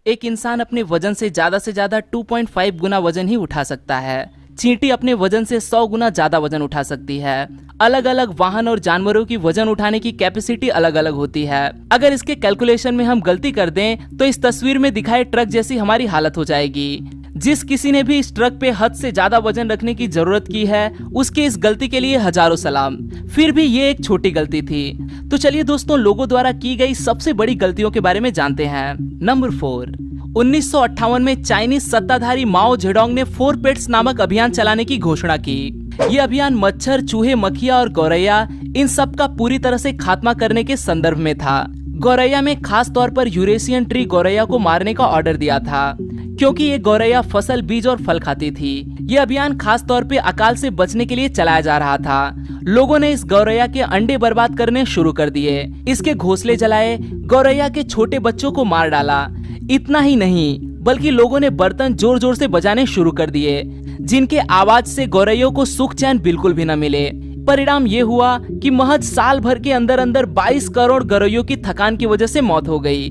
एक इंसान अपने वजन से ज्यादा 2.5 गुना वजन ही उठा सकता है। चींटी अपने वजन से 100 गुना ज्यादा वजन उठा सकती है। अलग अलग वाहन और जानवरों की वजन उठाने की कैपेसिटी अलग अलग होती है। अगर इसके कैलकुलेशन में हम गलती कर दें तो इस तस्वीर में दिखाए ट्रक जैसी हमारी हालत हो जाएगी। जिस किसी ने भी इस ट्रक पे हद से ज्यादा वजन रखने की जरूरत की है, उसके इस गलती के लिए हजारों सलाम। फिर भी ये एक छोटी गलती थी। तो चलिए दोस्तों, लोगों द्वारा की गई सबसे बड़ी गलतियों के बारे में जानते हैं। नंबर 4, 1958 में चाइनीज सत्ताधारी माओ जेडोंग ने 4 पेट्स नामक अभियान चलाने की घोषणा की। ये अभियान मच्छर, चूहे, मक्खियां और गौरैया इन सब का पूरी तरह से खात्मा करने के संदर्भ में था। गौरैया में खास तौर पर यूरेशियन ट्री गौरैया को मारने का ऑर्डर दिया था, क्योंकि ये गौरैया फसल, बीज और फल खाती थी। ये अभियान खास तौर पे अकाल से बचने के लिए चलाया जा रहा था। लोगों ने इस गौरैया के अंडे बर्बाद करने शुरू कर दिए, इसके घोंसले जलाए, गौरैया के छोटे बच्चों को मार डाला। इतना ही नहीं, बल्कि लोगों ने बर्तन जोर जोर से बजाने शुरू कर दिए, जिनके आवाज से गौरैयों को सुख चैन बिल्कुल भी न मिले। परिणाम ये हुआ कि महज साल भर के अंदर 22 करोड़ गौरैयों की थकान की वजह से मौत हो गई।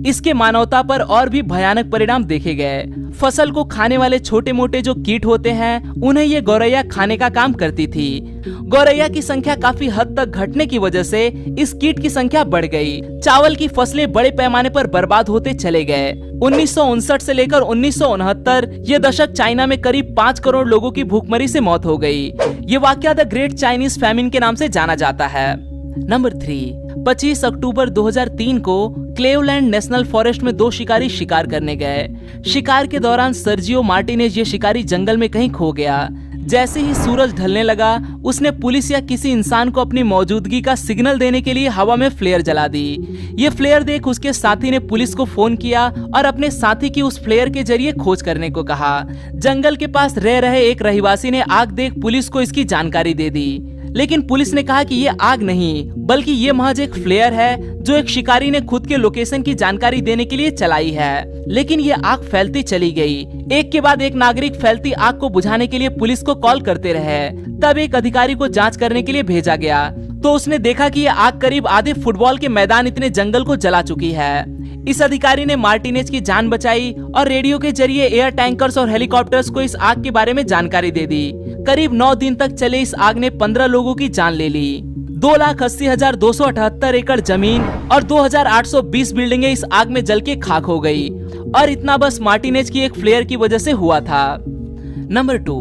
इसके मानवता पर और भी भयानक परिणाम देखे गए। फसल को खाने वाले छोटे मोटे जो कीट होते हैं, उन्हें ये गौरैया खाने का काम करती थी। गौरैया की संख्या काफी हद तक घटने की वजह से इस कीट की संख्या बढ़ गई। चावल की फसलें बड़े पैमाने पर बर्बाद होते चले गए। 1959 से लेकर 1969 ये दशक चाइना में करीब 5 करोड़ लोगों की भूखमरी से मौत हो गई। ये वाकया द ग्रेट चाइनीज फैमिन के नाम से जाना जाता है। नंबर 3, 25 अक्टूबर 2003 को क्लेवलैंड नेशनल फॉरेस्ट में 2 शिकारी शिकार करने गए। शिकार के दौरान सर्जियो मार्टिनेज ये शिकारी जंगल में कहीं खो गया। जैसे ही सूरज ढलने लगा, उसने पुलिस या किसी इंसान को अपनी मौजूदगी का सिग्नल देने के लिए हवा में फ्लेयर जला दी। ये फ्लेयर देख उसके साथी ने पुलिस को फोन किया और अपने साथी की उस फ्लेयर के जरिए खोज करने को कहा। जंगल के पास रह रहे एक रहवासी ने आग देख पुलिस को इसकी जानकारी दे दी, लेकिन पुलिस ने कहा कि ये आग नहीं, बल्कि ये महज एक फ्लेयर है जो एक शिकारी ने खुद के लोकेशन की जानकारी देने के लिए चलाई है। लेकिन ये आग फैलती चली गई। एक के बाद एक नागरिक फैलती आग को बुझाने के लिए पुलिस को कॉल करते रहे। तब एक अधिकारी को जांच करने के लिए भेजा गया, तो उसने देखा कि ये आग करीब आधे फुटबॉल के मैदान इतने जंगल को जला चुकी है। इस अधिकारी ने मार्टिनेज की जान बचाई और रेडियो के जरिए एयर टैंकर्स और हेलीकॉप्टर्स को इस आग के बारे में जानकारी दे दी। करीब 9 दिन तक चले इस आग ने 15 लोगों की जान ले ली। 2,80,278 एकड़ जमीन और 2,820 बिल्डिंगें इस आग में जल के खाक हो गई, और इतना बस मार्टिनेज की एक फ्लेयर की वजह से हुआ था। नंबर 2,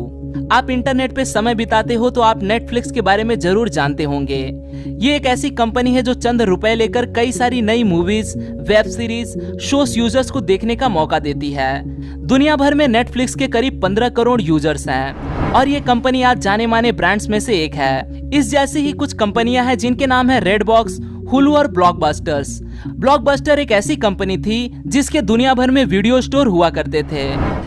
आप इंटरनेट पे समय बिताते हो तो आप नेटफ्लिक्स के बारे में जरूर जानते होंगे। ये एक ऐसी कंपनी है जो चंद रुपए लेकर कई सारी नई movies, web series, shows users को देखने का मौका देती है। दुनिया भर में नेटफ्लिक्स के करीब 15 करोड़ यूजर्स हैं, और ये कंपनी आज जाने माने ब्रांड्स में से एक है। इस जैसी ही कुछ कंपनियां हैं जिनके नाम है रेडबॉक्स, हुलू और ब्लॉकबस्टर्स। ब्लॉकबस्टर एक ऐसी कंपनी थी जिसके दुनिया भर में वीडियो स्टोर हुआ करते थे।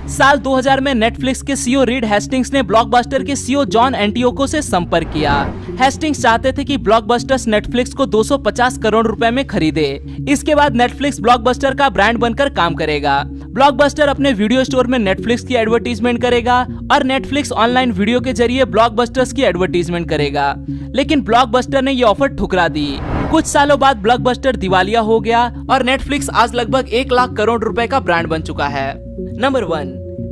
साल 2000 में नेटफ्लिक्स के सीईओ रीड हेस्टिंग्स ने ब्लॉकबस्टर के सीईओ जॉन एंटियोको से संपर्क किया। हेस्टिंग्स चाहते थे कि ब्लॉकबस्टर्स नेटफ्लिक्स को 250 करोड़ रुपए में खरीदे। इसके बाद नेटफ्लिक्स ब्लॉकबस्टर का ब्रांड बनकर काम करेगा। ब्लॉकबस्टर अपने वीडियो स्टोर में नेटफ्लिक्स की एडवर्टीजमेंट करेगा और नेटफ्लिक्स ऑनलाइन वीडियो के जरिए ब्लॉकबस्टर्स की एडवर्टीजमेंट करेगा। लेकिन ब्लॉकबस्टर ने ये ऑफर ठुकरा दी। कुछ सालों बाद ब्लॉकबस्टर दिवालिया हो गया और नेटफ्लिक्स आज लगभग 1 लाख करोड़ रुपए का ब्रांड बन चुका है। नंबर 1,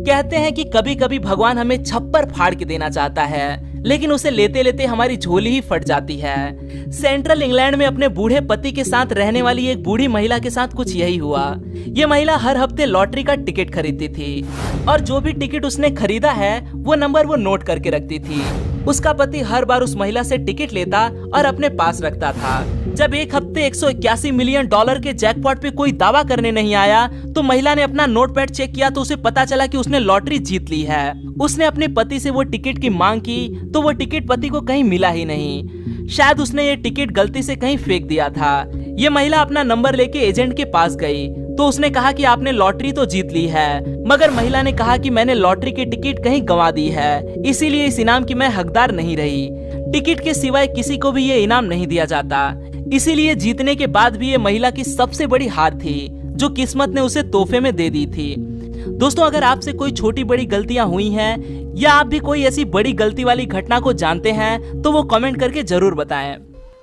कहते हैं कि कभी कभी भगवान हमें छप्पर फाड़ के देना चाहता है, लेकिन उसे लेते लेते हमारी झोली ही फट जाती है। सेंट्रल इंग्लैंड में अपने बूढ़े पति के साथ रहने वाली एक बूढ़ी महिला के साथ कुछ यही हुआ। ये महिला हर हफ्ते लॉटरी का टिकट खरीदती थी, और जो भी टिकट उसने खरीदा है वो नंबर वो नोट करके रखती थी। उसका पति हर बार उस महिला से टिकट लेता और अपने पास रखता था। जब एक हफ्ते 181 मिलियन डॉलर के जैकपॉट पे कोई दावा करने नहीं आया, तो महिला ने अपना नोटपैड चेक किया तो उसे पता चला कि उसने लॉटरी जीत ली है। उसने अपने पति से वो टिकट की मांग की तो वो टिकट पति को कहीं मिला ही नहीं। शायद उसने ये टिकट गलती से कहीं फेंक दिया था। ये महिला अपना नंबर लेके एजेंट के पास गई तो उसने कहा कि आपने लॉटरी तो जीत ली है, मगर महिला ने कहा कि मैंने लॉटरी की टिकट कहीं गंवा दी है, इसीलिए इस इनाम की मैं हकदार नहीं रही। टिकट के सिवाय किसी को भी ये इनाम नहीं दिया जाता, इसीलिए जीतने के बाद भी ये महिला की सबसे बड़ी हार थी जो किस्मत ने उसे तोहफे में दे दी थी। दोस्तों, अगर आपसे कोई छोटी बड़ी गलतियां हुई हैं या आप भी कोई ऐसी बड़ी गलती वाली घटना को जानते हैं तो वो कमेंट करके जरूर बताएं।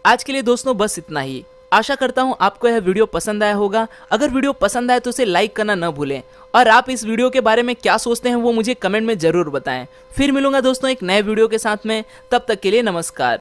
आज के लिए दोस्तों बस इतना ही। आशा करता हूँ आपको यह वीडियो पसंद आया होगा। अगर वीडियो पसंद आए तो उसे लाइक करना न भूलें और आप इस वीडियो के बारे में क्या सोचते हैं वो मुझे कमेंट में जरूर बताएं। फिर मिलूंगा दोस्तों एक नए वीडियो के साथ में, तब तक के लिए नमस्कार।